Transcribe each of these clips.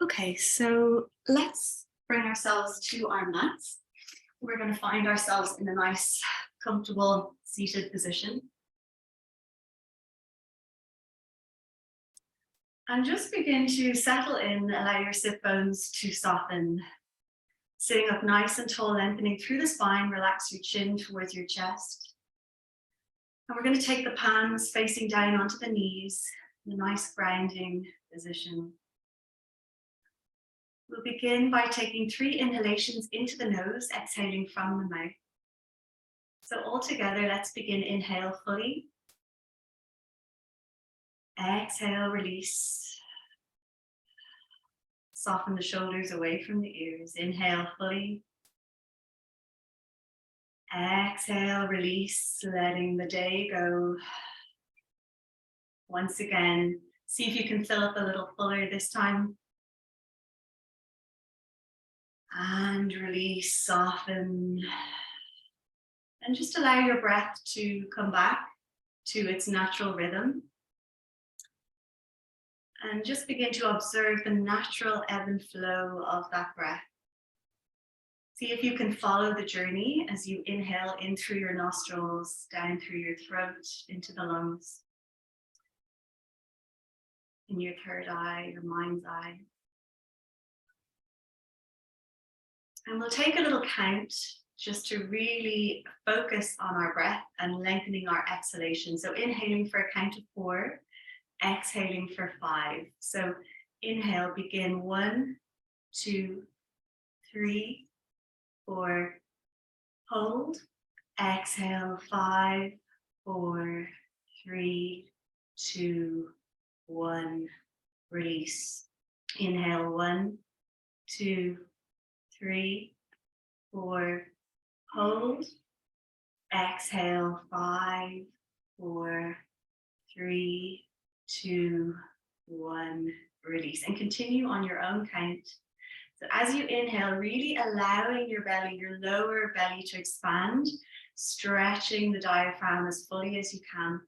Okay, so let's bring ourselves to our mats. We're going to find ourselves in a nice, comfortable seated position. And just begin to settle in, allow your sit bones to soften. Sitting up nice and tall, lengthening through the spine, relax your chin towards your chest. And we're going to take the palms facing down onto the knees, in a nice grounding position. We'll begin by taking 3 inhalations into the nose, exhaling from the mouth. So all together, let's begin. Inhale fully. Exhale, release. Soften the shoulders away from the ears. Inhale fully. Exhale, release, letting the day go. Once again, see if you can fill up a little fuller this time. And release, soften. And just allow your breath to come back to its natural rhythm. And just begin to observe the natural ebb and flow of that breath. See if you can follow the journey as you inhale in through your nostrils, down through your throat, into the lungs, in your third eye, your mind's eye. And we'll take a little count just to really focus on our breath and lengthening our exhalation. So inhaling for a count of 4, exhaling for 5. So inhale, begin 1, 2, 3, 4, hold, exhale 5, 4, 3, 2, 1, release. Inhale 1, 2, 3, 4, hold, exhale 5, 4, 3, 2, 1, release. And continue on your own count. So as you inhale, really allowing your belly, your lower belly to expand, stretching the diaphragm as fully as you can.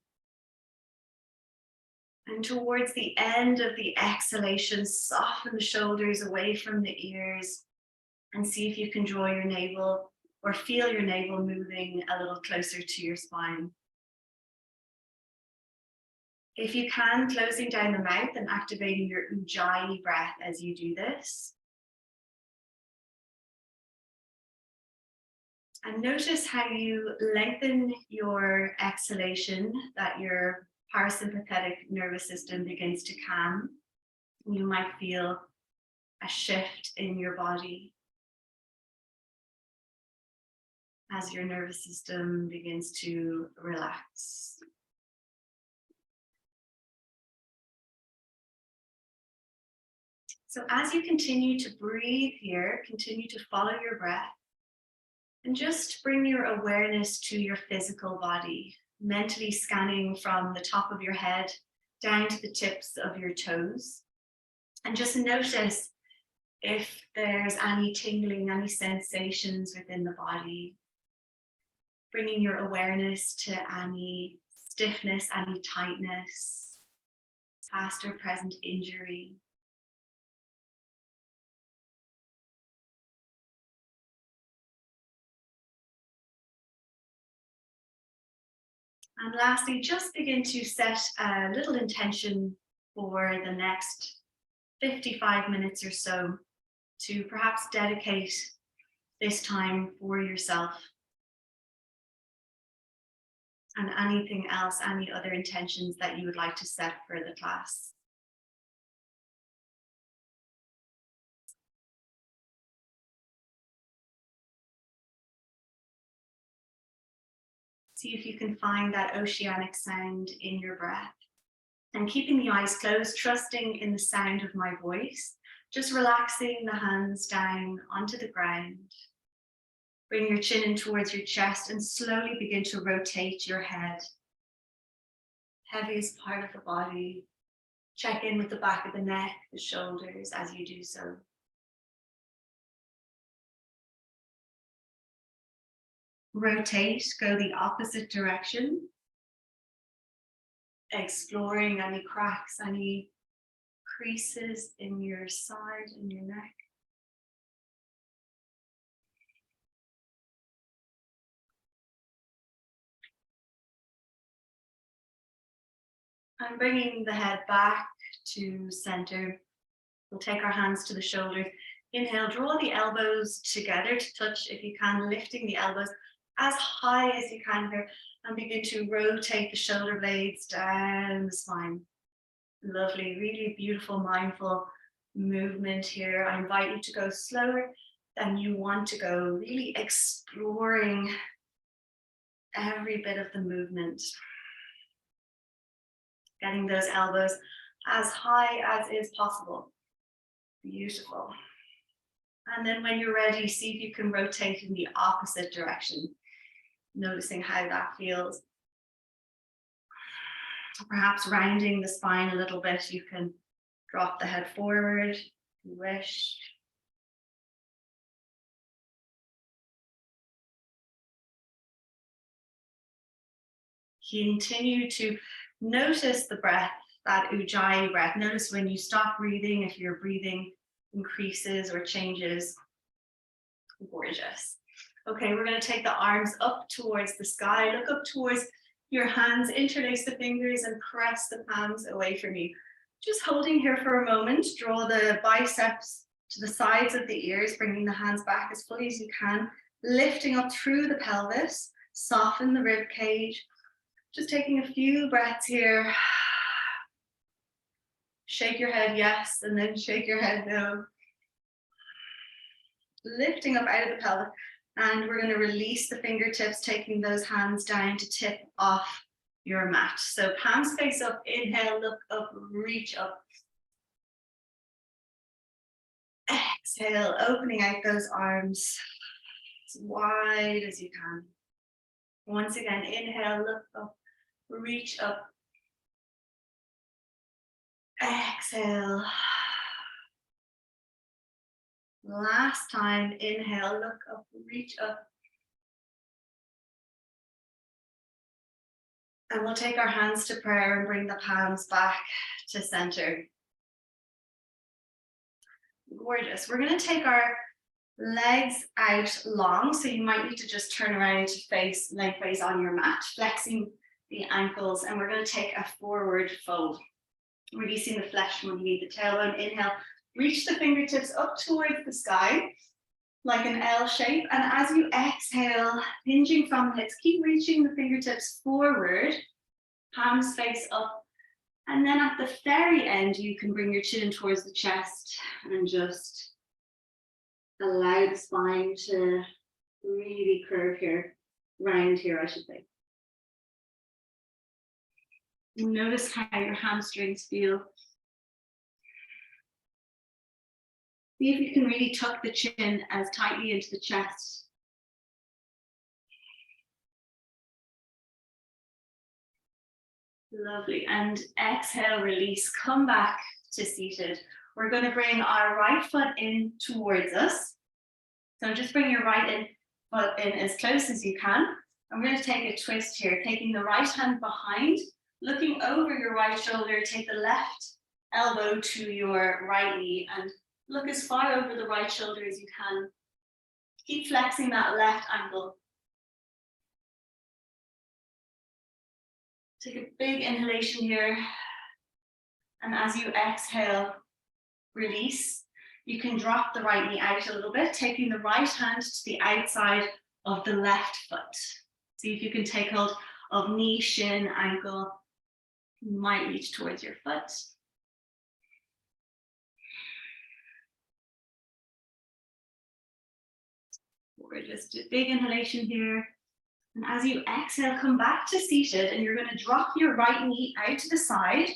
And towards the end of the exhalation, soften the shoulders away from the ears and see if you can draw your navel or feel your navel moving a little closer to your spine. If you can, closing down the mouth and activating your Ujjayi breath as you do this. And notice how you lengthen your exhalation, that your parasympathetic nervous system begins to calm. You might feel a shift in your body as your nervous system begins to relax. So as you continue to breathe here, continue to follow your breath. And just bring your awareness to your physical body, mentally scanning from the top of your head down to the tips of your toes. And just notice if there's any tingling, any sensations within the body. Bringing your awareness to any stiffness, any tightness, past or present injury. And lastly, just begin to set a little intention for the next 55 minutes or so to perhaps dedicate this time for yourself. And anything else, any other intentions that you would like to set for the class. See if you can find that oceanic sound in your breath. And keeping the eyes closed, trusting in the sound of my voice, just relaxing the hands down onto the ground. Bring your chin in towards your chest and slowly begin to rotate your head. Heaviest part of the body. Check in with the back of the neck, the shoulders as you do so. Rotate, go the opposite direction. Exploring any cracks, any creases in your side and your neck. And bringing the head back to center. We'll take our hands to the shoulders. Inhale, draw the elbows together to touch if you can, lifting the elbows as high as you can here, and begin to rotate the shoulder blades down the spine. Lovely, really beautiful, mindful movement here. I invite you to go slower than you want to go, really exploring every bit of the movement. Getting those elbows as high as is possible. Beautiful. And then when you're ready, see if you can rotate in the opposite direction, noticing how that feels. Perhaps rounding the spine a little bit, you can drop the head forward if you wish. Continue to notice the breath, that Ujjayi breath. Notice when you stop breathing, if your breathing increases or changes. Gorgeous. Okay, we're going to take the arms up towards the sky. Look up towards your hands, interlace the fingers and press the palms away from you. Just holding here for a moment. Draw the biceps to the sides of the ears, bringing the hands back as fully as you can, lifting up through the pelvis, soften the rib cage. Just taking a few breaths here. Shake your head yes, and then shake your head no. Lifting up out of the pelvis, and we're going to release the fingertips, taking those hands down to tip off your mat. So palms face up, inhale, look up, reach up. Exhale, opening out those arms as wide as you can. Once again, inhale, look up, reach up. Exhale. Last time, inhale, look up, reach up. And we'll take our hands to prayer and bring the palms back to center. Gorgeous. We're going to take our legs out long, so you might need to just turn around to face lengthways on your mat, flexing the ankles, and we're going to take a forward fold, releasing the flesh from underneath the tailbone. Inhale, reach the fingertips up towards the sky like an L shape, and as you exhale, hinging from the hips, keep reaching the fingertips forward, palms face up, and then at the very end you can bring your chin towards the chest and just allow the spine to really curve here, round here I should say. Notice how your hamstrings feel. See if you can really tuck the chin as tightly into the chest. Lovely. And exhale, release. Come back to seated. We're going to bring our right foot in towards us. So just bring your right foot in as close as you can. I'm going to take a twist here, taking the right hand behind, looking over your right shoulder, take the left elbow to your right knee and look as far over the right shoulder as you can. Keep flexing that left ankle. Take a big inhalation here. And as you exhale, release. You can drop the right knee out a little bit, taking the right hand to the outside of the left foot. See if you can take hold of knee, shin, ankle. You might reach towards your foot. We're just a big inhalation here. And as you exhale, come back to seated, and you're going to drop your right knee out to the side.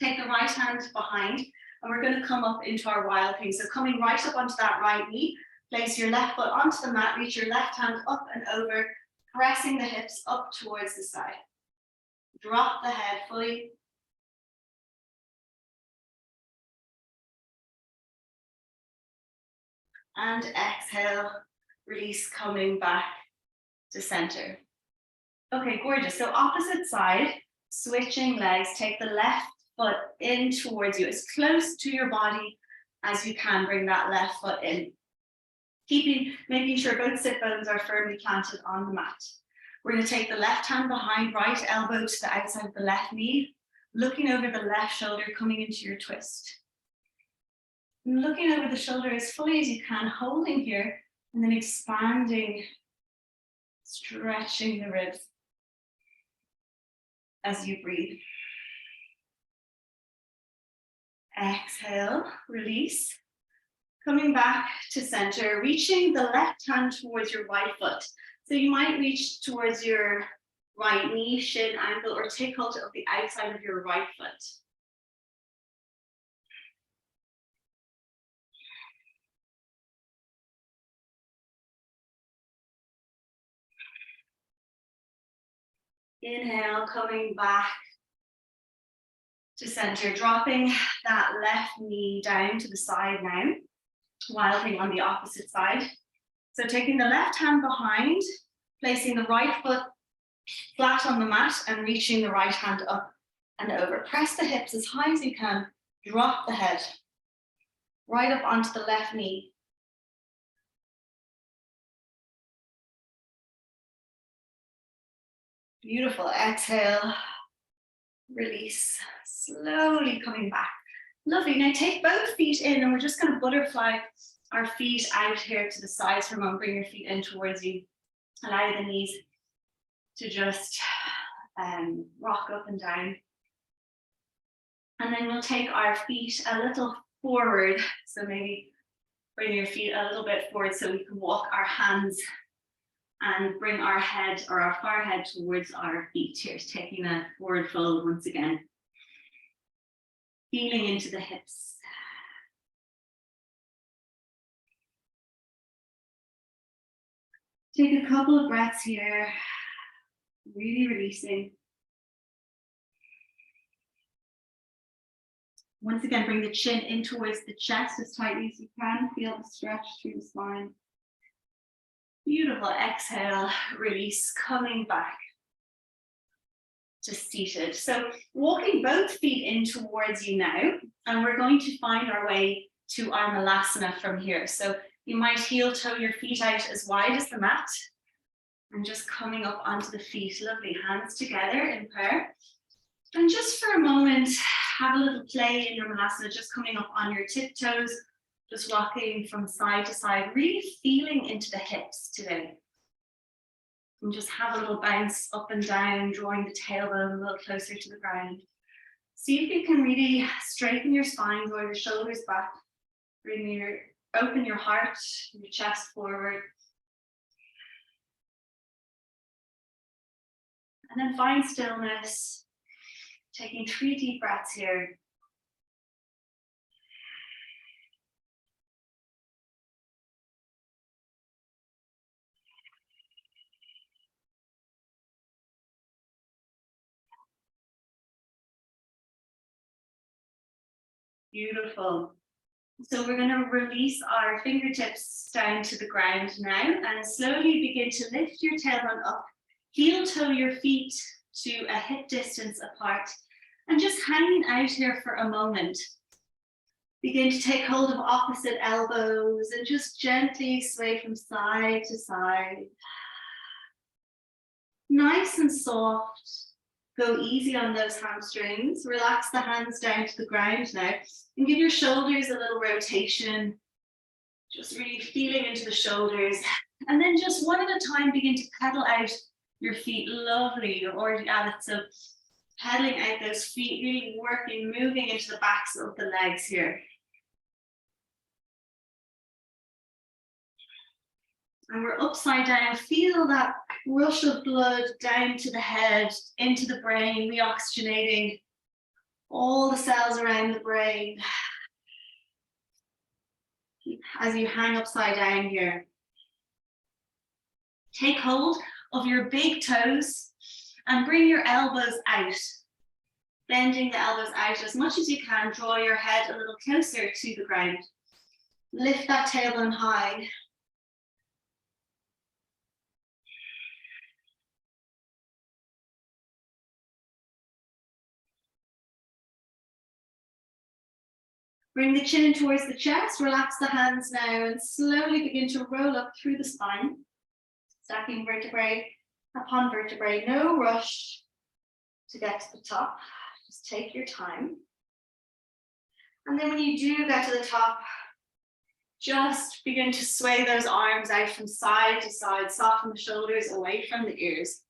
Take the right hand behind, and we're going to come up into our wild thing. So coming right up onto that right knee, place your left foot onto the mat, reach your left hand up and over, pressing the hips up towards the side. Drop the head fully. And exhale, release, coming back to center. Okay, gorgeous. So opposite side, switching legs, take the left foot in towards you, as close to your body as you can. Bring that left foot in. Making sure both sit bones are firmly planted on the mat. We're going to take the left hand behind, right elbow to the outside of the left knee, looking over the left shoulder, coming into your twist. And looking over the shoulder as fully as you can, holding here, and then expanding, stretching the ribs as you breathe. Exhale, release. Coming back to center, reaching the left hand towards your right foot. So you might reach towards your right knee, shin, ankle, or take hold of the outside of your right foot. Inhale, coming back to center, dropping that left knee down to the side now, wilding on the opposite side. So taking the left hand behind, placing the right foot flat on the mat and reaching the right hand up and over. Press the hips as high as you can, drop the head right up onto the left knee. Beautiful. Exhale, release, slowly coming back. Lovely. Now take both feet in and we're just going to butterfly our feet out here to the sides for a moment. Bring your feet in towards you. Allow the knees to just rock up and down. And then we'll take our feet a little forward. So maybe bring your feet a little bit forward so we can walk our hands and bring our head or our forehead towards our feet here, taking a forward fold once again. Feeling into the hips. Take a couple of breaths here, really releasing. Once again, bring the chin in towards the chest as tightly as you can. Feel the stretch through the spine. Beautiful. Exhale, release, coming back to seated. So walking both feet in towards you now, and we're going to find our way to our malasana from here. So you might heel toe your feet out as wide as the mat and just coming up onto the feet. Lovely. Hands together in prayer. And just for a moment, have a little play in your malasana, just coming up on your tiptoes, just rocking from side to side, really feeling into the hips today. And just have a little bounce up and down, drawing the tailbone a little closer to the ground. See if you can really straighten your spine, draw your shoulders back, open your heart, your chest forward. And then find stillness, taking 3 deep breaths here. Beautiful. So we're going to release our fingertips down to the ground now and slowly begin to lift your tailbone up. Heel toe your feet to a hip distance apart and just hanging out here for a moment. Begin to take hold of opposite elbows and just gently sway from side to side. Nice and soft. Go easy on those hamstrings. Relax the hands down to the ground now and give your shoulders a little rotation. Just really feeling into the shoulders. And then just one at a time, begin to pedal out your feet. Lovely, you're already at it. So pedaling out those feet, really working, moving into the backs of the legs here. And we're upside down. Feel that rush of blood down to the head, into the brain, reoxygenating all the cells around the brain. As you hang upside down here. Take hold of your big toes and bring your elbows out. Bending the elbows out as much as you can. Draw your head a little closer to the ground. Lift that tailbone high. Bring the chin in towards the chest, relax the hands now, and slowly begin to roll up through the spine, stacking vertebrae upon vertebrae. No rush to get to the top, just take your time. And then when you do get to the top, just begin to sway those arms out from side to side, soften the shoulders away from the ears.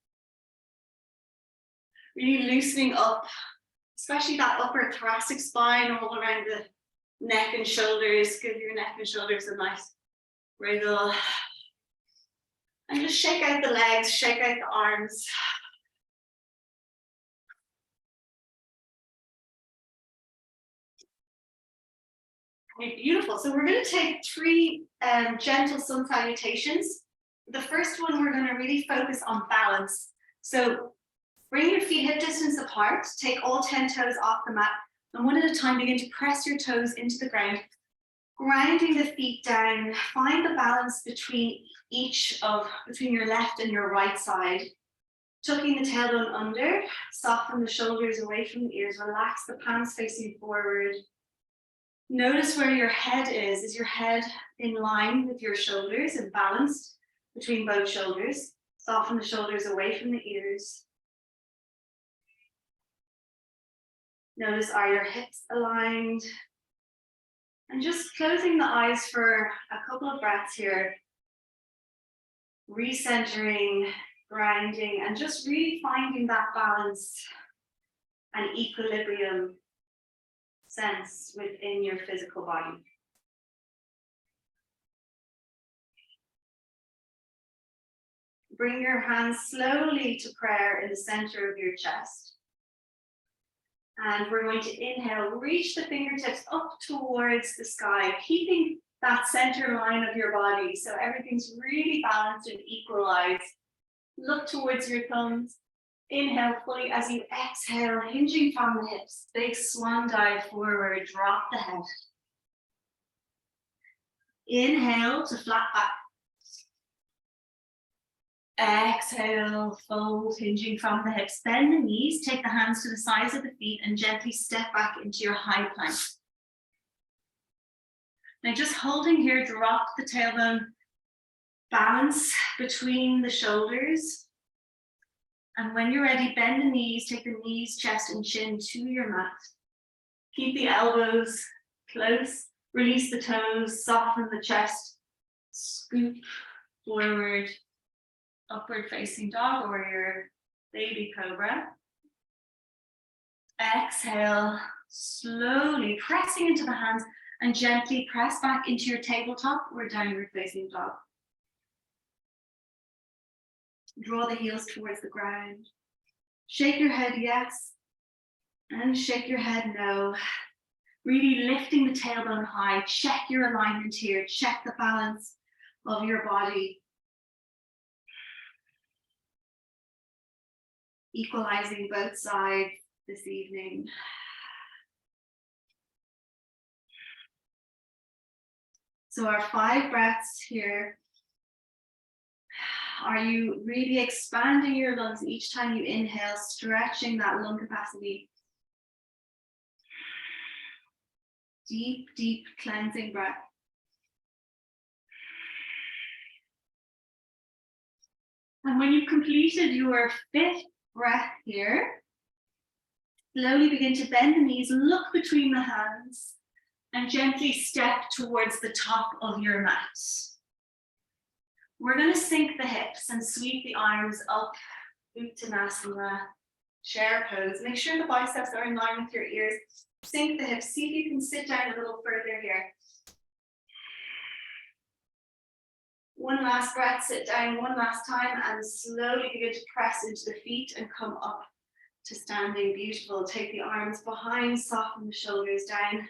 Really loosening up, especially that upper thoracic spine all around the neck and shoulders. Give your neck and shoulders a nice wriggle. And just shake out the legs, shake out the arms. Okay, beautiful. So we're going to take 3 gentle sun salutations. The first one, we're going to really focus on balance. So bring your feet hip distance apart, take all 10 toes off the mat, and one at a time begin to press your toes into the ground, grounding the feet down. Find the balance between your left and your right side. Tucking the tailbone under, soften the shoulders away from the ears, relax the palms facing forward. Notice where your head is. Is your head in line with your shoulders and balanced between both shoulders? Soften the shoulders away from the ears. Notice, are your hips aligned? And just closing the eyes for a couple of breaths here. Recentering, grounding, and just really finding that balance and equilibrium sense within your physical body. Bring your hands slowly to prayer in the center of your chest. And we're going to inhale, reach the fingertips up towards the sky, keeping that center line of your body so everything's really balanced and equalized. Look towards your thumbs. Inhale fully as you exhale, hinging from the hips. Big swan dive forward, drop the head. Inhale to flat back. Exhale, fold, hinging from the hips. Bend the knees, take the hands to the sides of the feet and gently step back into your high plank. Now just holding here, drop the tailbone, balance between the shoulders. And when you're ready, bend the knees, take the knees, chest, and chin to your mat. Keep the elbows close, release the toes, soften the chest, scoop forward, upward facing dog warrior, baby cobra. Exhale, slowly pressing into the hands and gently press back into your tabletop or downward facing dog. Draw the heels towards the ground. Shake your head yes, and shake your head no. Really lifting the tailbone high. Check your alignment here. Check the balance of your body. Equalizing both sides this evening. So our 5 breaths here. Are you really expanding your lungs each time you inhale, stretching that lung capacity? Deep, deep cleansing breath. And when you've completed your 5th breath here, slowly begin to bend the knees, look between the hands, and gently step towards the top of your mat. We're going to sink the hips and sweep the arms up, Uttanasana, chair pose. Make sure the biceps are in line with your ears. Sink the hips. See if you can sit down a little further here. One last breath, sit down one last time, and slowly begin to press into the feet and come up to standing. Beautiful. Take the arms behind, soften the shoulders down,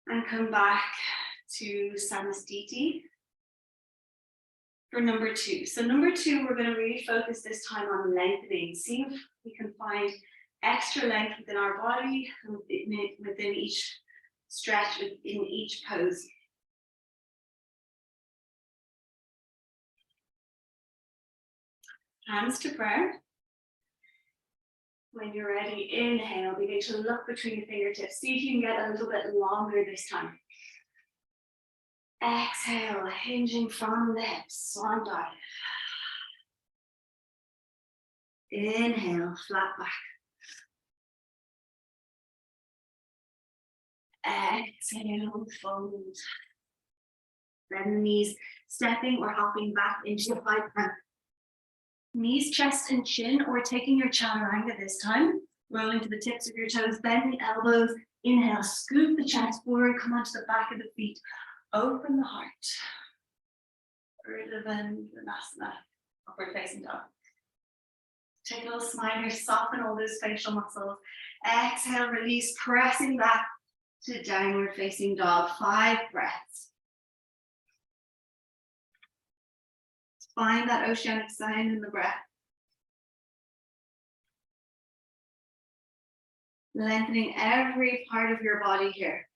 and come back to Samastiti for number 2. So number 2, we're going to really focus this time on lengthening. See if we can find extra length within our body and within each stretch, in each pose. Hands to prayer. When you're ready, inhale, begin to look between your fingertips. See if you can get a little bit longer this time. Exhale, hinging from the hips, swan dive. Inhale, flat back. Exhale, fold. Bend the knees, stepping or hopping back into your high plank. Knees, chest, and chin, or taking your chaturanga this time. Rolling to the tips of your toes, bend the elbows. Inhale, scoop the chest forward, come onto the back of the feet. Open the heart. Urdhva Dandasana, upward facing dog. Take a little smile here, soften all those facial muscles. Exhale, release, pressing back to downward facing dog. 5 breaths. Find that oceanic sound in the breath. Lengthening every part of your body here.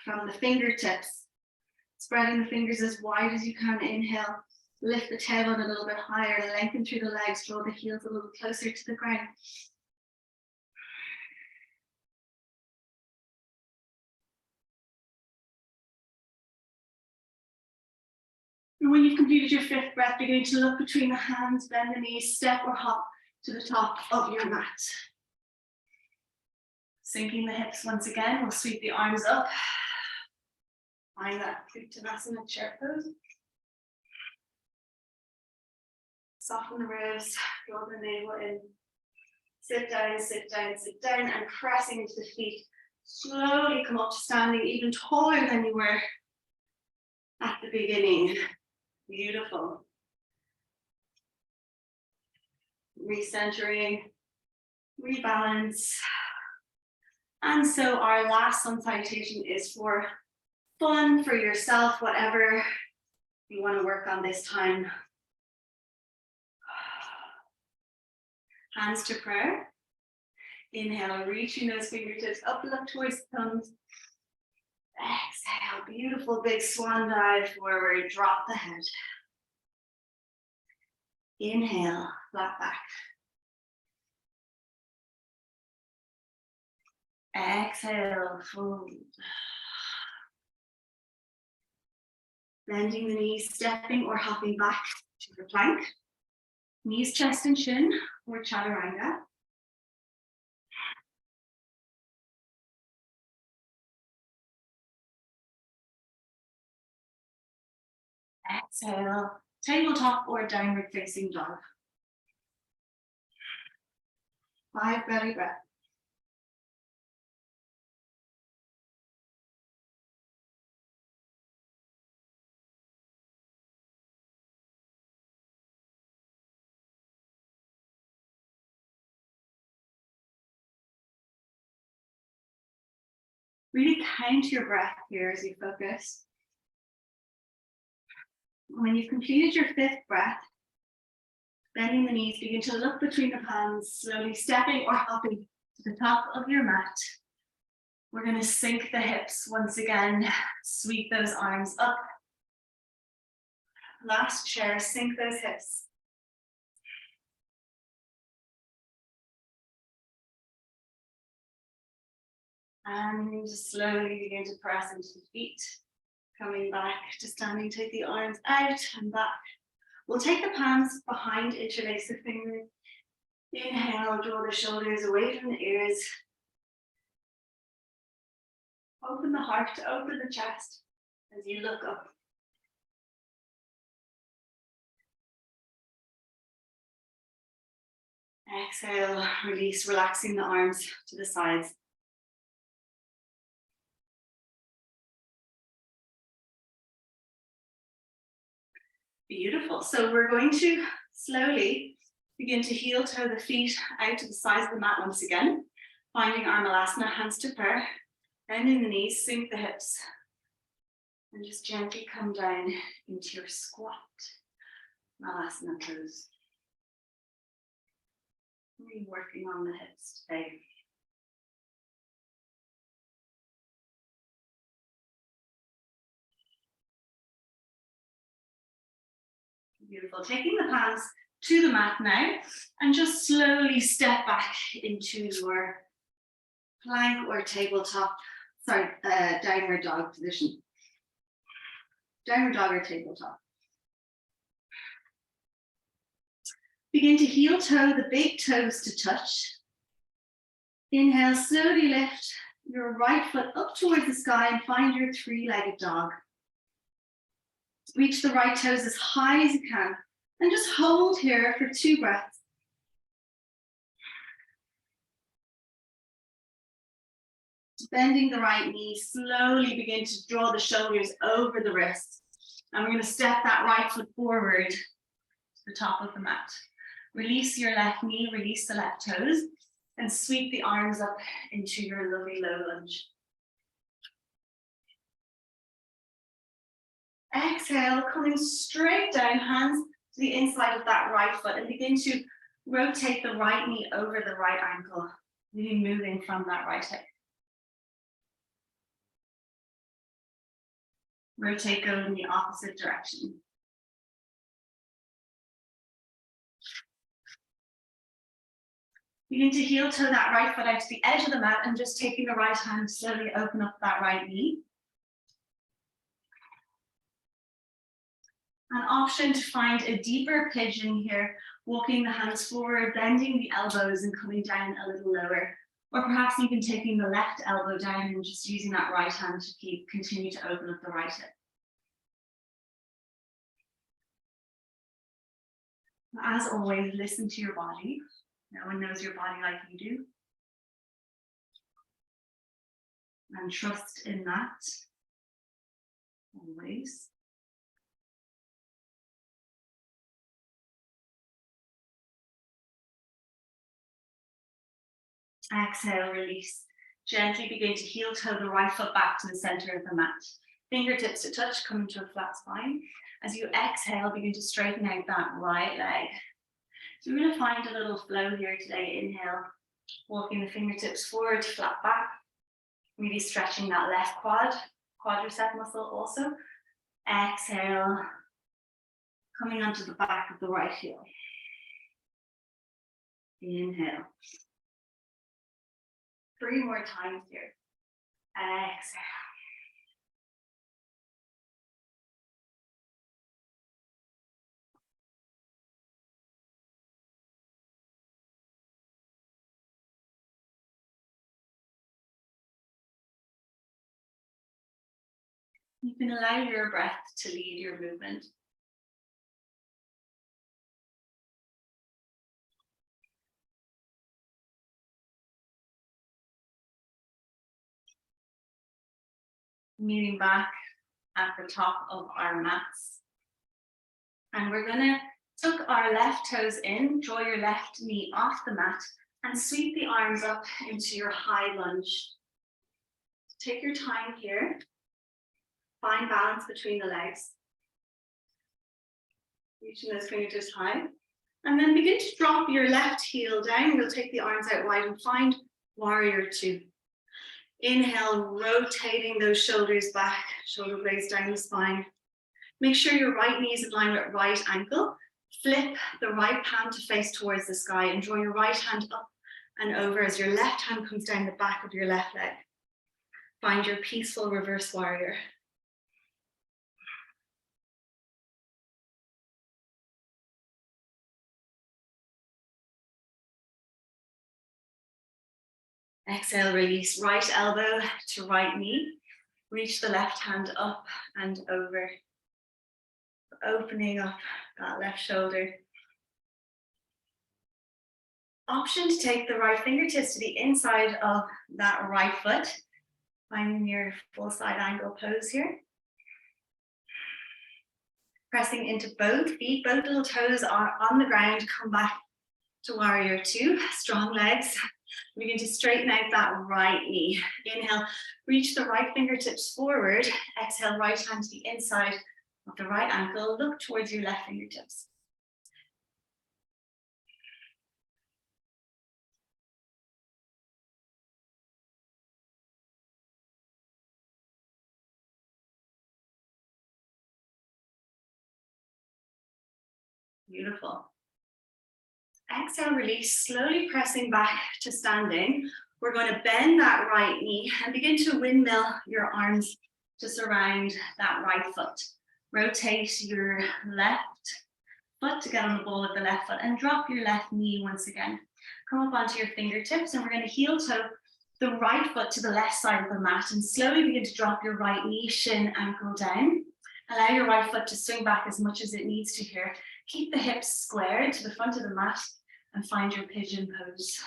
From the fingertips, spreading the fingers as wide as you can. Inhale, lift the tailbone a little bit higher, lengthen through the legs, draw the heels a little closer to the ground. And when you've completed your 5th breath, begin to look between the hands, bend the knees, step or hop to the top of your mat. Sinking the hips once again, we'll sweep the arms up. Find that Uttanasana chair pose. Soften the ribs, draw the navel in. Sit down, sit down, sit down, and pressing into the feet. Slowly come up to standing even taller than you were at the beginning. Beautiful. Recentering, rebalance. And so our last sun salutation is for fun, for yourself, whatever you want to work on this time. Hands to prayer. Inhale, reaching those fingertips up, look towards the thumbs. Exhale, beautiful big swan dive forward, drop the head. Inhale, flat back. Exhale, fold. Bending the knees, stepping or hopping back to your plank. Knees, chest, and chin, or chaturanga. Exhale, tabletop or downward facing dog. 5 belly breaths. Really count your breath here as you focus. When you've completed your 5th breath, bending the knees, begin to look between the palms, slowly stepping or hopping to the top of your mat. We're going to sink the hips once again, sweep those arms up. Last chair, sink those hips. And slowly begin to press into the feet. Coming back to standing, take the arms out and back. We'll take the palms behind, interlace the fingers. Inhale, draw the shoulders away from the ears. Open the heart, open the chest as you look up. Exhale, release, relaxing the arms to the sides. Beautiful. So we're going to slowly begin to heel toe the feet out to the sides of the mat once again. Finding our Malasana, hands to prayer. Bending the knees, sink the hips. And just gently come down into your squat. Malasana pose. Really working on the hips today. Beautiful. Taking the palms to the mat now, and just slowly step back into your plank or tabletop, downward dog position. Downward dog or tabletop. Begin to heel toe the big toes to touch. Inhale, slowly lift your right foot up towards the sky and find your three-legged dog. Reach the right toes as high as you can and just hold here for 2 breaths. Bending the right knee, slowly begin to draw the shoulders over the wrists. And we're going to step that right foot forward to the top of the mat. Release your left knee, release the left toes, and sweep the arms up into your lovely low lunge. Exhale, coming straight down, hands to the inside of that right foot, and begin to rotate the right knee over the right ankle, really moving from that right hip. Rotate, go in the opposite direction. Begin to heel toe that right foot out to the edge of the mat and just taking the right hand, slowly open up that right knee. An option to find a deeper pigeon here, walking the hands forward, bending the elbows and coming down a little lower. Or perhaps even taking the left elbow down and just using that right hand to continue to open up the right hip. As always, listen to your body. No one knows your body like you do. And trust in that, always. Exhale, release. Gently begin to heel toe the right foot back to the center of the mat. Fingertips to touch, come into a flat spine. As you exhale, begin to straighten out that right leg. So we're going to find a little flow here today. Inhale, walking the fingertips forward, flat back. Really stretching that left quadricep muscle also. Exhale, coming onto the back of the right heel. Inhale. 3 more times here. Exhale. You can allow your breath to lead your movement. Meeting back at the top of our mats. And we're going to tuck our left toes in, draw your left knee off the mat, and sweep the arms up into your high lunge. Take your time here. Find balance between the legs. Reaching those fingertips high. And then begin to drop your left heel down. We'll take the arms out wide and find warrior 2. Inhale, rotating those shoulders back, shoulder blades down the spine. Make sure your right knee is in line with right ankle. Flip the right palm to face towards the sky and draw your right hand up and over as your left hand comes down the back of your left leg. Find your peaceful reverse warrior. Exhale, release right elbow to right knee. Reach the left hand up and over. Opening up that left shoulder. Option to take the right fingertips to the inside of that right foot. Finding your full side angle pose here. Pressing into both feet, both little toes are on the ground. Come back to warrior 2, strong legs. Begin to straighten out that right knee. Inhale, reach the right fingertips forward. Exhale, right hand to the inside of the right ankle. Look towards your left fingertips. Beautiful. Exhale, release, slowly pressing back to standing. We're going to bend that right knee and begin to windmill your arms to surround that right foot. Rotate your left foot to get on the ball of the left foot and drop your left knee once again. Come up onto your fingertips and we're going to heel toe the right foot to the left side of the mat and slowly begin to drop your right knee, shin, ankle down. Allow your right foot to swing back as much as it needs to here. Keep the hips squared to the front of the mat and find your pigeon pose.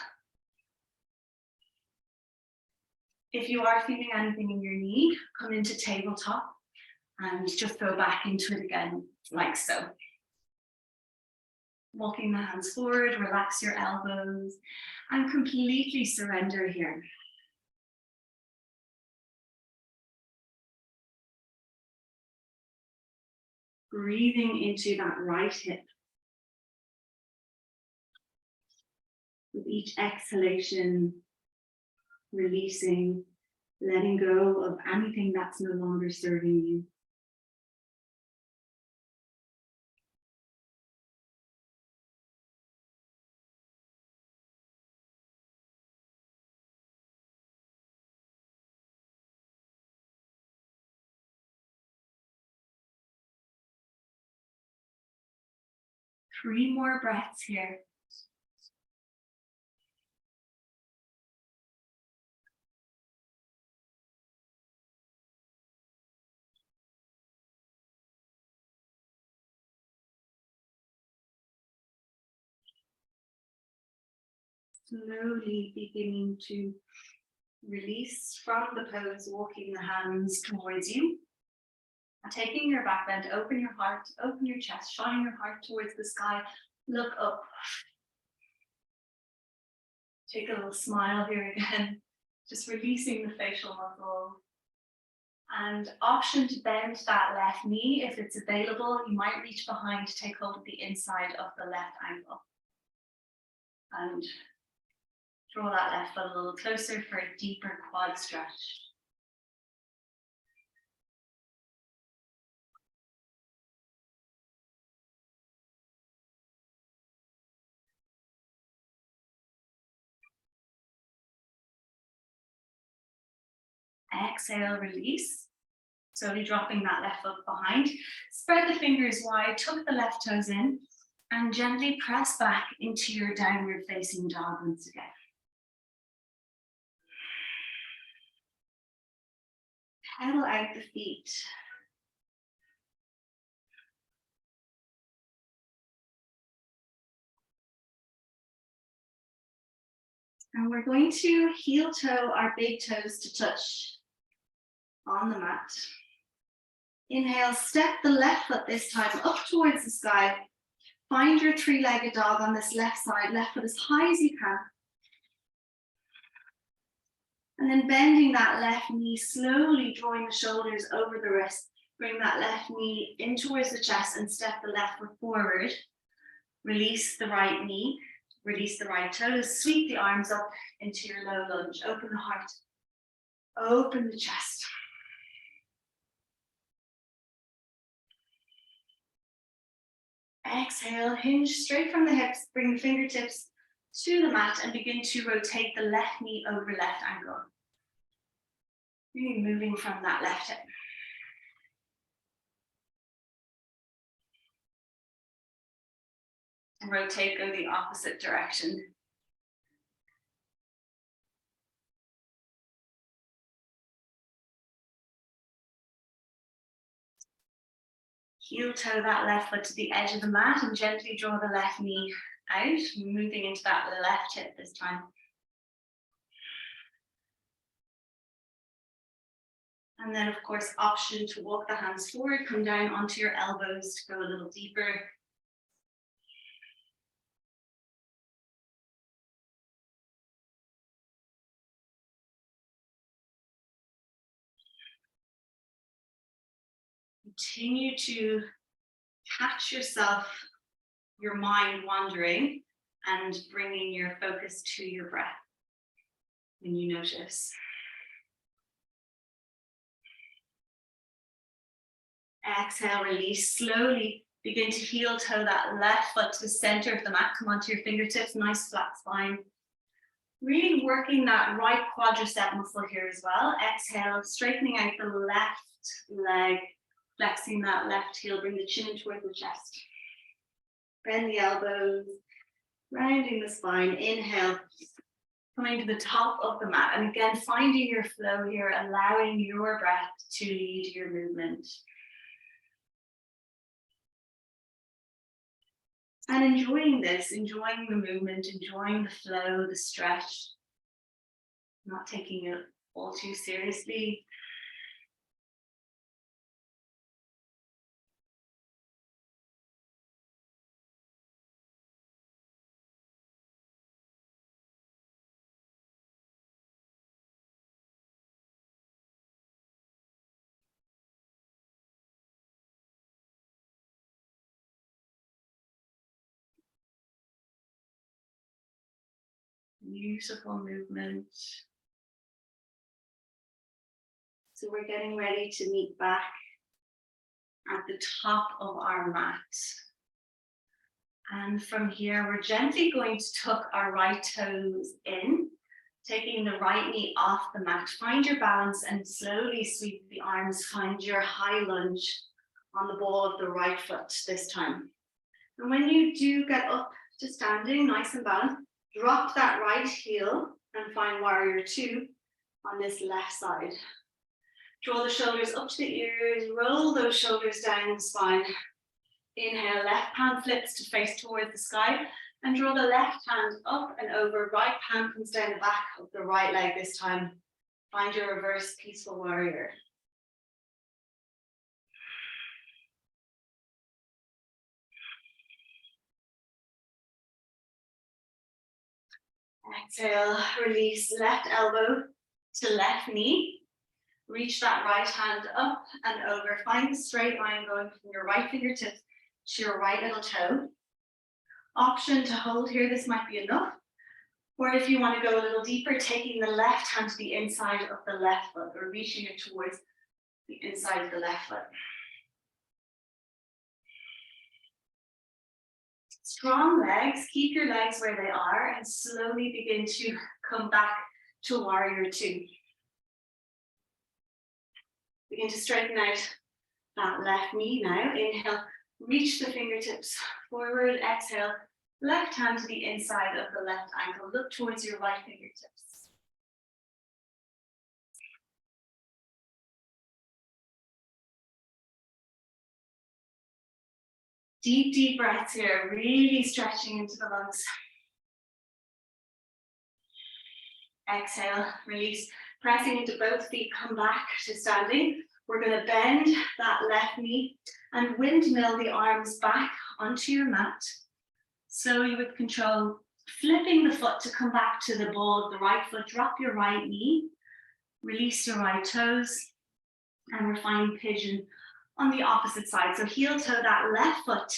If you are feeling anything in your knee, come into tabletop and just go back into it again, like so. Walking the hands forward, relax your elbows, and completely surrender here. Breathing into that right hip. With each exhalation, releasing, letting go of anything that's no longer serving you. Three more breaths here. Slowly beginning to release from the pose, walking the hands towards you. And taking your back bend, open your heart, open your chest, shine your heart towards the sky, look up. Take a little smile here again, just releasing the facial muscle. And option to bend that left knee if it's available. You might reach behind to take hold of the inside of the left ankle. And draw that left foot a little closer for a deeper quad stretch. Exhale, release. Slowly dropping that left foot behind. Spread the fingers wide, tuck the left toes in, and gently press back into your downward facing dog once again. Pedal out the feet. And we're going to heel toe our big toes to touch on the mat. Inhale, step the left foot this time up towards the sky. Find your three-legged dog on this left side, left foot as high as you can. And then bending that left knee, slowly drawing the shoulders over the wrist. Bring that left knee in towards the chest and step the left foot forward. Release the right knee, release the right toes, sweep the arms up into your low lunge. Open the heart, open the chest. Exhale, hinge straight from the hips, bring the fingertips to the mat and begin to rotate the left knee over left ankle. Really moving from that left hip. And rotate, go the opposite direction. Heel toe that left foot to the edge of the mat and gently draw the left knee out, moving into that left hip this time. And then, of course, option to walk the hands forward, come down onto your elbows to go a little deeper. Continue to catch yourself, your mind wandering, and bringing your focus to your breath when you notice. Exhale, release, slowly Begin to heel toe that left foot to the center of the mat. Come onto your fingertips, nice flat spine. Really working that right quadricep muscle here as well. Exhale, straightening out the left leg, flexing that left heel, bring the chin toward the chest. Bend the elbows, rounding the spine. Inhale, coming to the top of the mat. And again, finding your flow here, allowing your breath to lead your movement. And enjoying this, enjoying the movement, enjoying the flow, the stretch, not taking it all too seriously. Beautiful movement. So we're getting ready to meet back at the top of our mat. And from here, we're gently going to tuck our right toes in, taking the right knee off the mat. Find your balance and slowly sweep the arms. Find your high lunge on the ball of the right foot this time. And when you do get up to standing, nice and balanced, drop that right heel and find warrior two on this left side. Draw the shoulders up to the ears, roll those shoulders down the spine. Inhale, left palm flips to face towards the sky and draw the left hand up and over. Right palm comes down the back of the right leg this time. Find your reverse peaceful warrior. Exhale, release left elbow to left knee. Reach that right hand up and over. Find the straight line going from your right fingertips to your right little toe. Option to hold here, this might be enough. Or if you want to go a little deeper, taking the left hand to the inside of the left foot or reaching it towards the inside of the left foot. Strong legs, keep your legs where they are and slowly begin to come back to warrior two. Begin to straighten out that left knee now. Inhale, reach the fingertips forward. Exhale, left hand to the inside of the left ankle. Look towards your right fingertips. Deep, deep breaths here, really stretching into the lungs. Exhale, release, pressing into both feet, come back to standing. We're going to bend that left knee and windmill the arms back onto your mat. Slowly with control, flipping the foot to come back to the ball of the right foot. Drop your right knee, release your right toes, and we're finding pigeon on the opposite side. So heel toe that left foot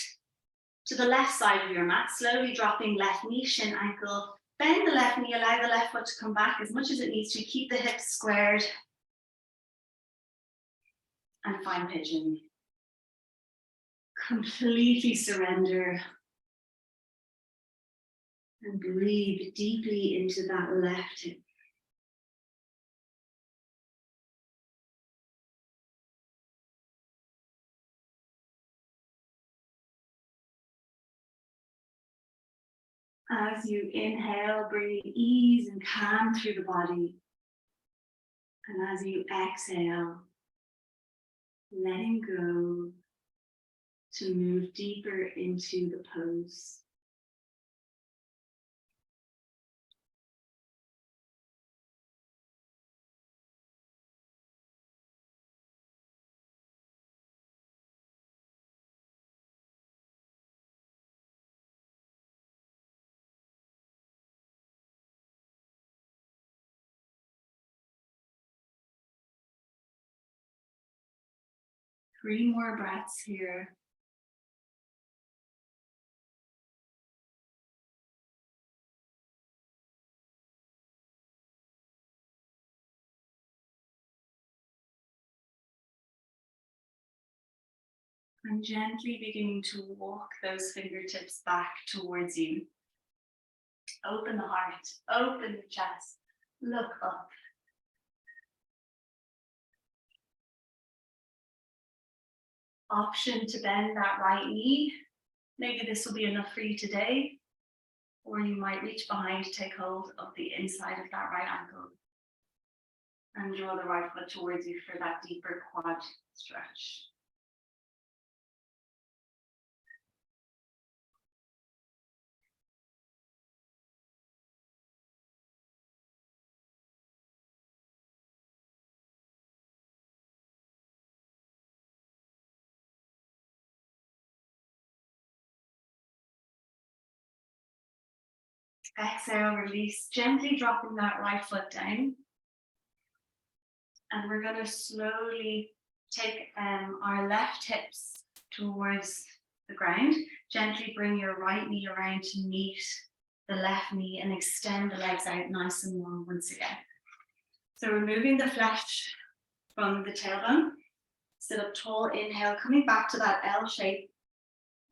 to the left side of your mat, slowly dropping left knee, shin, ankle. Bend the left knee, allow the left foot to come back as much as it needs to. Keep the hips squared. And find pigeon. Completely surrender. And breathe deeply into that left hip. As you inhale, bringing ease and calm through the body. And as you exhale, letting go to move deeper into the pose. Three more breaths here. And gently beginning to walk those fingertips back towards you. Open the heart, open the chest, look up. Option to bend that right knee. Maybe this will be enough for you today, or you might reach behind to take hold of the inside of that right ankle and draw the right foot towards you for that deeper quad stretch. Exhale, release, gently dropping that right foot down. And we're going to slowly take our left hips towards the ground. Gently bring your right knee around to meet the left knee and extend the legs out nice and long once again. So removing the flesh from the tailbone. Sit up tall, inhale, coming back to that L shape.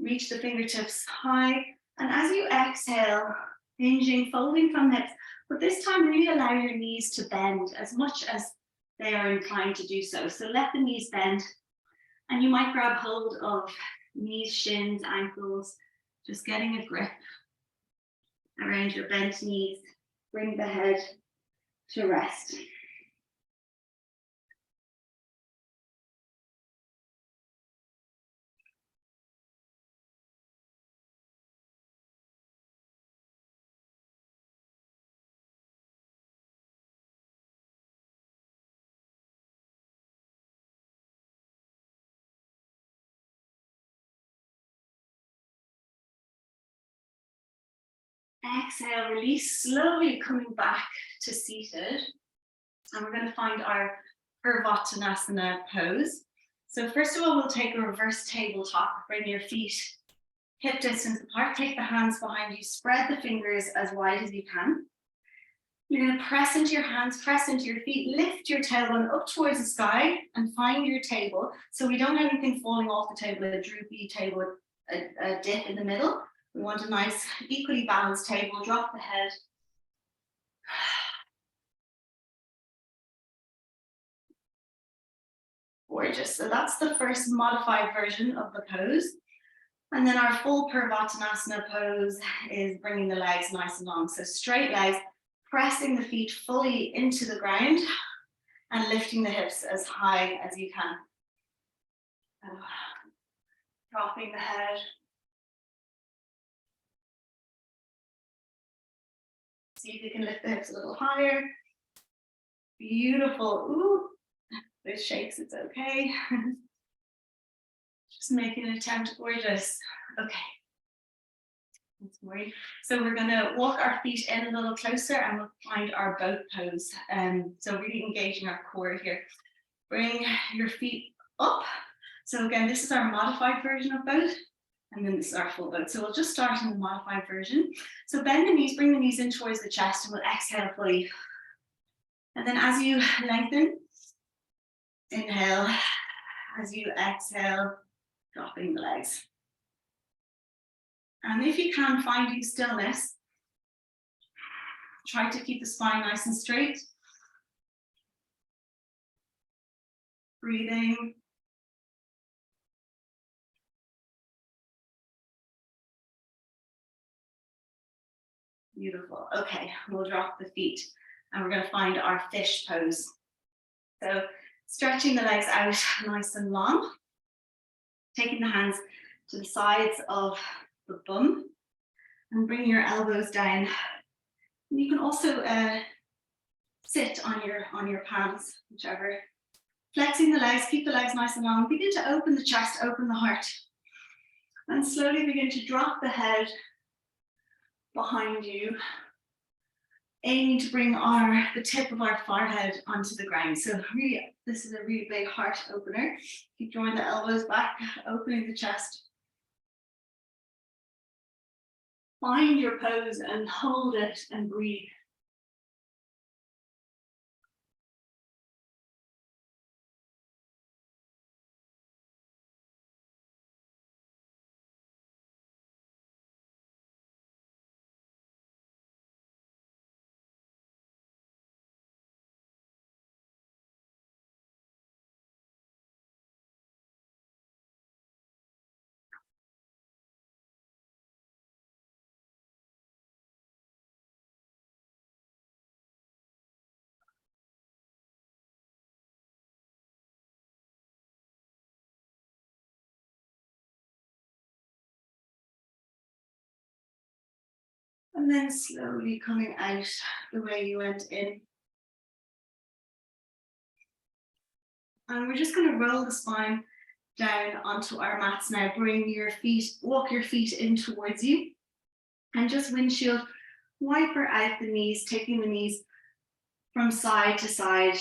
Reach the fingertips high. And as you exhale, hinging, folding from hips, but this time really allow your knees to bend as much as they are inclined to do so. So let the knees bend, and you might grab hold of knees, shins, ankles, just getting a grip around your bent knees. Bring the head to rest. Exhale, release, slowly coming back to seated. And we're going to find our Purvattanasana pose. So first of all, we'll take a reverse tabletop. Bring your feet hip distance apart. Take the hands behind you. Spread the fingers as wide as you can. You're going to press into your hands, press into your feet, lift your tailbone up towards the sky and find your table. So we don't have anything falling off the table, a droopy table, a dip in the middle. We want a nice, equally balanced table. Drop the head. Gorgeous. So that's the first modified version of the pose. And then our full Purvattanasana pose is bringing the legs nice and long. So straight legs, pressing the feet fully into the ground and lifting the hips as high as you can. Dropping the head. See if you can lift the hips a little higher. Beautiful. Ooh, there's shakes, it's okay. Just making an attempt, gorgeous. Okay. That's great. So we're going to walk our feet in a little closer and we'll find our boat pose. So really engaging our core here. Bring your feet up. So again, this is our modified version of boat. And then this is our full boat. So we'll just start in the modified version. So bend the knees, bring the knees in towards the chest, and we'll exhale fully. And then as you lengthen, inhale. As you exhale, dropping the legs. And if you can, finding stillness. Try to keep the spine nice and straight. Breathing. Beautiful. Okay, we'll drop the feet and we're going to find our fish pose. So stretching the legs out nice and long. Taking the hands to the sides of the bum and bring your elbows down. And you can also sit on your palms, whichever. Flexing the legs, keep the legs nice and long. Begin to open the chest, open the heart. And slowly begin to drop the head behind you, aiming to bring the tip of our forehead onto the ground. So really, this is a really big heart opener. Keep drawing the elbows back, opening the chest. Find your pose and hold it and breathe. And then slowly coming out the way you went in. And we're just going to roll the spine down onto our mats now. Bring your feet, walk your feet in towards you. And just windshield wiper out the knees, taking the knees from side to side.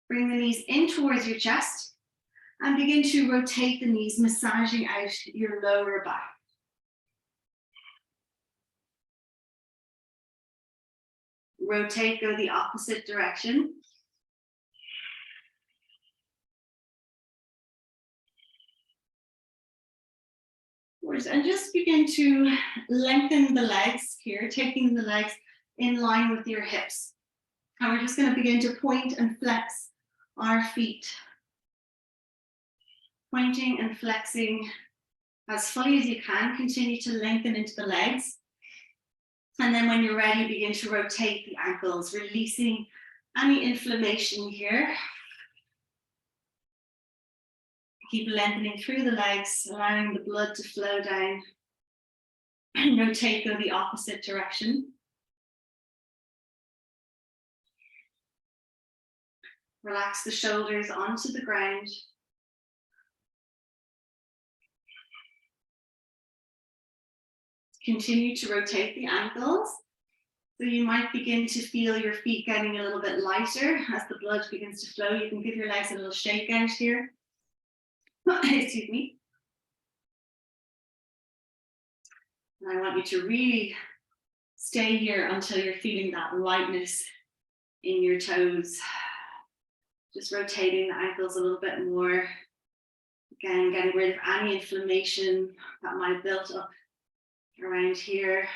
Bring the knees in towards your chest and begin to rotate the knees, massaging out your lower back. Rotate, go the opposite direction. And just begin to lengthen the legs here, taking the legs in line with your hips. And we're just going to begin to point and flex our feet. Pointing and flexing as fully as you can. Continue to lengthen into the legs. And then when you're ready, begin to rotate the ankles, releasing any inflammation here. Keep lengthening through the legs, allowing the blood to flow down. And rotate, go the opposite direction. Relax the shoulders onto the ground. Continue to rotate the ankles. So you might begin to feel your feet getting a little bit lighter as the blood begins to flow. You can give your legs a little shake out here. Excuse me. And I want you to really stay here until you're feeling that lightness in your toes. Just rotating the ankles a little bit more. Again, getting rid of any inflammation that might have built up around here.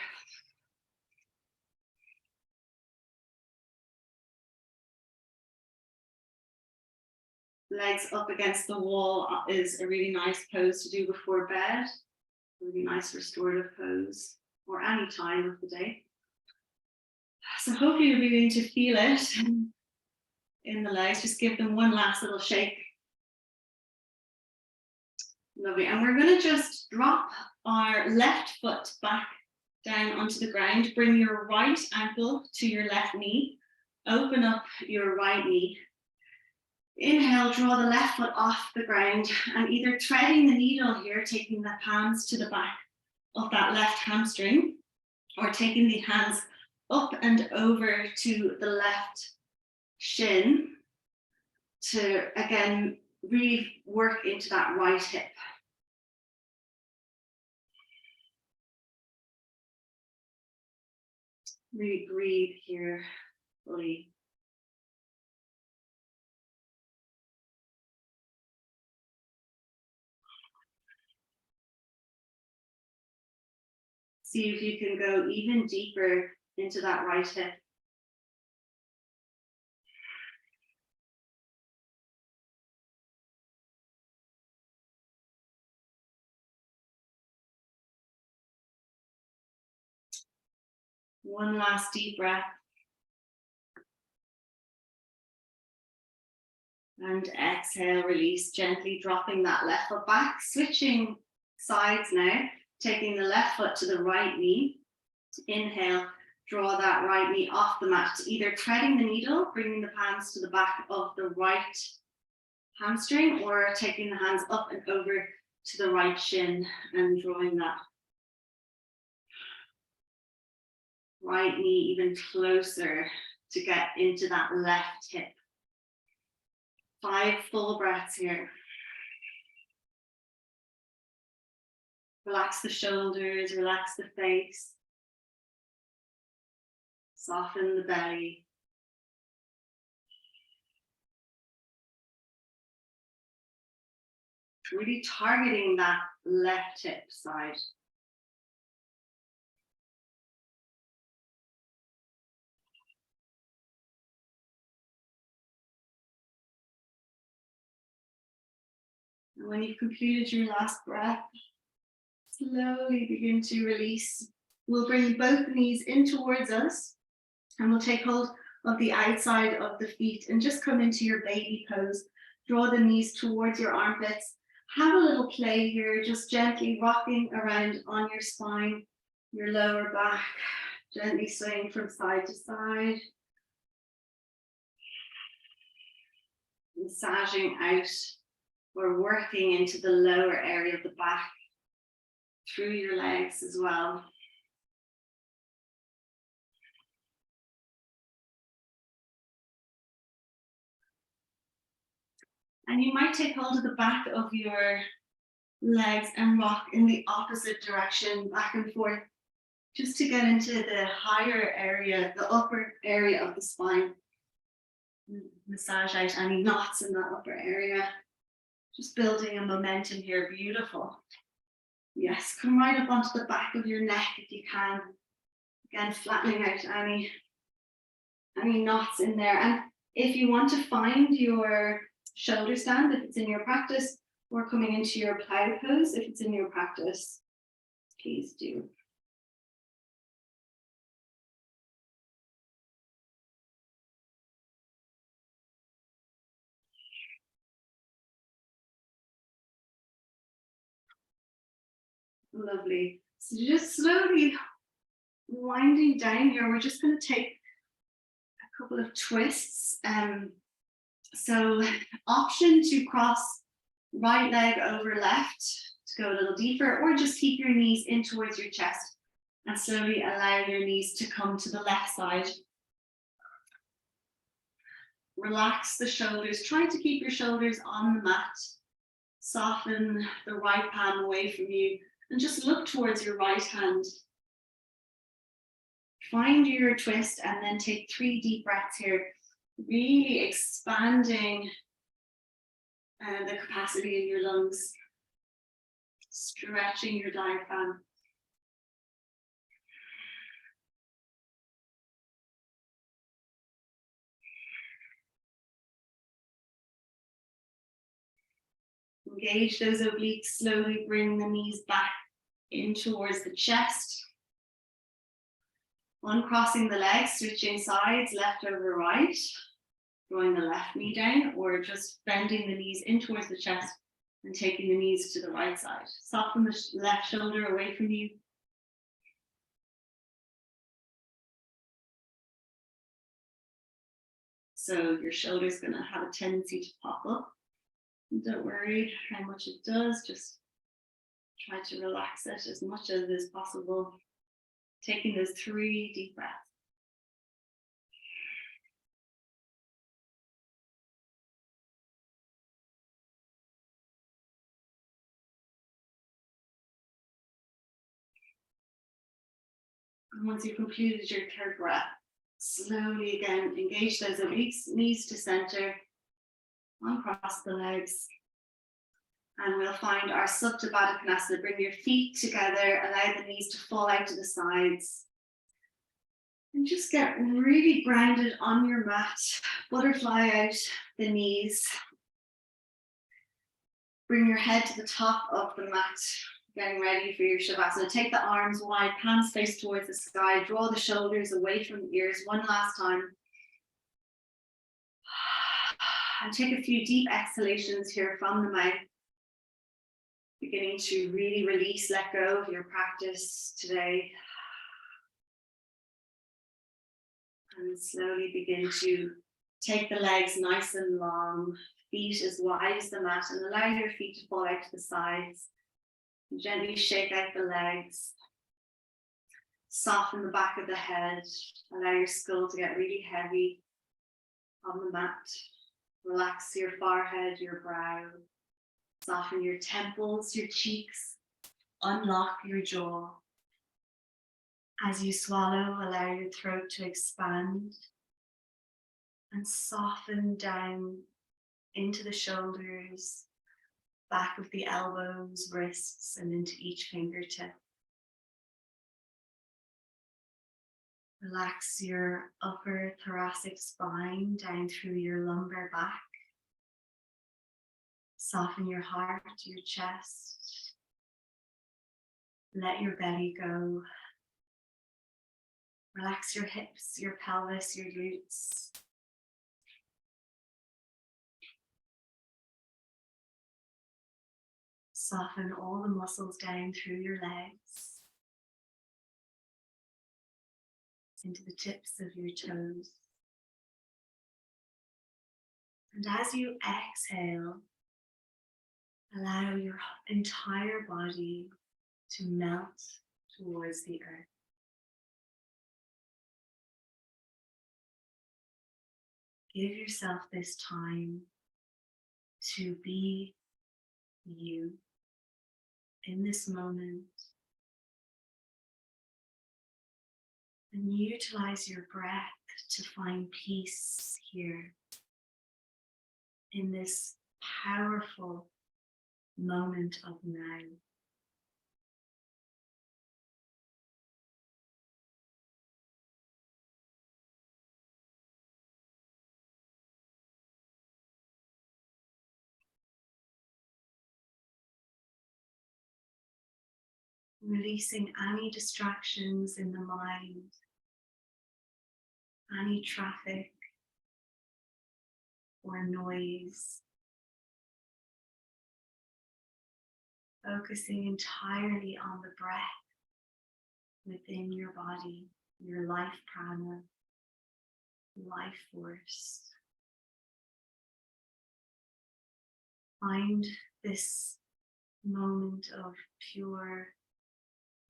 Legs up against the wall is a really nice pose to do before bed. A really nice restorative pose, or any time of the day. So hopefully you're beginning to feel it in the legs. Just give them one last little shake. Lovely. And we're going to just drop our left foot back down onto the ground. Bring your right ankle to your left knee. Open up your right knee. Inhale, draw the left foot off the ground and either threading the needle here, taking the hands to the back of that left hamstring, or taking the hands up and over to the left shin to, again, really work into that right hip. Really breathe here fully. See if you can go even deeper into that right hip. One last deep breath. And exhale, release, gently dropping that left foot back, switching sides now, taking the left foot to the right knee. Inhale, draw that right knee off the mat, either threading the needle, bringing the hands to the back of the right hamstring, or taking the hands up and over to the right shin and drawing that right knee even closer to get into that left hip. 5 full breaths here. Relax the shoulders, relax the face. Soften the belly. Really targeting that left hip side. And when you've completed your last breath, slowly begin to release. We'll bring both knees in towards us and we'll take hold of the outside of the feet and just come into your baby pose. Draw the knees towards your armpits, Have a little play here, just gently rocking around on your spine, your lower back, gently swaying from side to side, massaging out or working into the lower area of the back through your legs as well. And you might take hold of the back of your legs and rock in the opposite direction, back and forth, just to get into the higher area, the upper area of the spine. Massage out any knots in that upper area. Just building a momentum here, beautiful. Yes, come right up onto the back of your neck if you can. Again, flattening out any knots in there. And if you want to find your shoulder stand, if it's in your practice, or coming into your plow pose, if it's in your practice, please do. Lovely. So just slowly winding down here, we're just going to take a couple of twists. So option to cross right leg over left to go a little deeper, or just keep your knees in towards your chest and slowly allow your knees to come to the left side. Relax the shoulders, try to keep your shoulders on the mat. Soften the right palm away from you and just look towards your right hand. Find your twist and then take 3 deep breaths here, really expanding the capacity in your lungs, stretching your diaphragm. Engage those obliques, slowly bring the knees back in towards the chest. Uncrossing the legs, switching sides, left over right, drawing the left knee down, or just bending the knees in towards the chest and taking the knees to the right side. Soften the left shoulder away from you. So your shoulder is going to have a tendency to pop up. Don't worry how much it does, just try to relax it as much as is possible. Taking those 3 deep breaths. And once you've completed your 3rd breath, slowly again engage those obliques, knees to center, uncross the legs. And we'll find our Supta Baddha Konasana. Bring your feet together, allow the knees to fall out to the sides. And just get really grounded on your mat. Butterfly out the knees. Bring your head to the top of the mat, getting ready for your Shavasana. Take the arms wide, palms face towards the sky. Draw the shoulders away from the ears one last time. And take a few deep exhalations here from the mouth. Beginning to really release, let go of your practice today. And slowly begin to take the legs nice and long, feet as wide as the mat, and allow your feet to fall out to the sides. And gently shake out the legs. Soften the back of the head. Allow your skull to get really heavy on the mat. Relax your forehead, your brow. Soften your temples, your cheeks. Unlock your jaw. As you swallow, allow your throat to expand and soften down into the shoulders, back of the elbows, wrists, and into each fingertip. Relax your upper thoracic spine down through your lumbar back. Soften your heart, your chest. Let your belly go. Relax your hips, your pelvis, your glutes. Soften all the muscles down through your legs, into the tips of your toes. And as you exhale, allow your entire body to melt towards the earth. Give yourself this time to be you in this moment, and utilize your breath to find peace here in this powerful moment of now. Releasing any distractions in the mind, any traffic or noise. Focusing entirely on the breath within your body, your life prana, life force. Find this moment of pure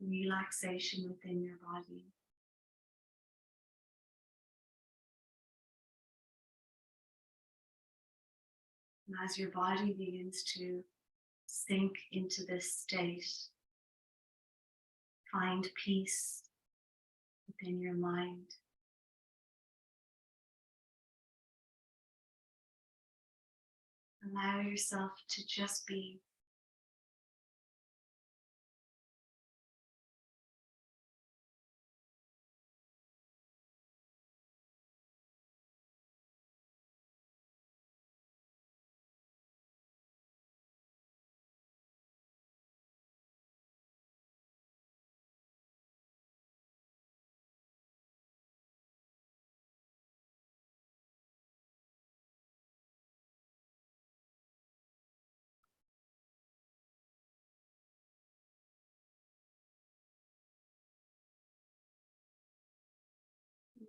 relaxation within your body. And as your body begins to sink into this state, find peace within your mind. Allow yourself to just be.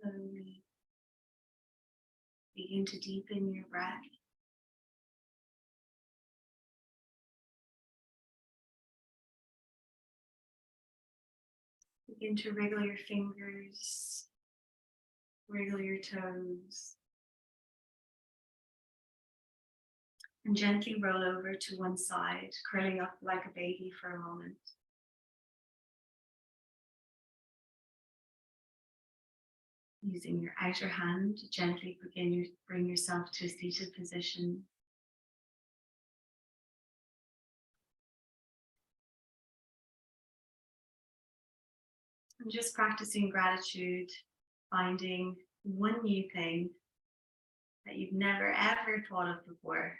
Slowly begin to deepen your breath. Begin to wriggle your fingers, wriggle your toes, and gently roll over to one side, curling up like a baby for a moment. Using your outer hand to gently bring yourself to a seated position. And just practicing gratitude, finding one new thing that you've never ever thought of before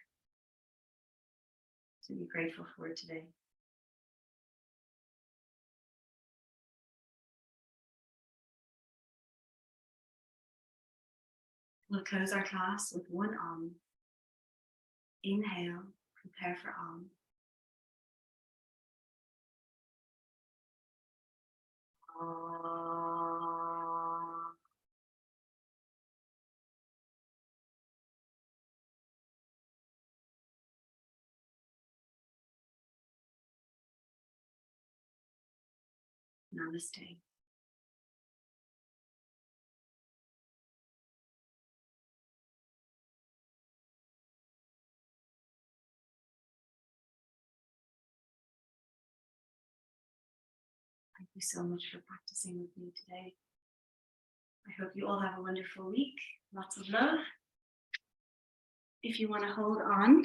to be grateful for today. We'll close our class with one Om. Inhale, prepare for Om. Namaste. Thank you so much for practicing with me today. I hope you all have a wonderful week. Lots of love. If you want to hold on,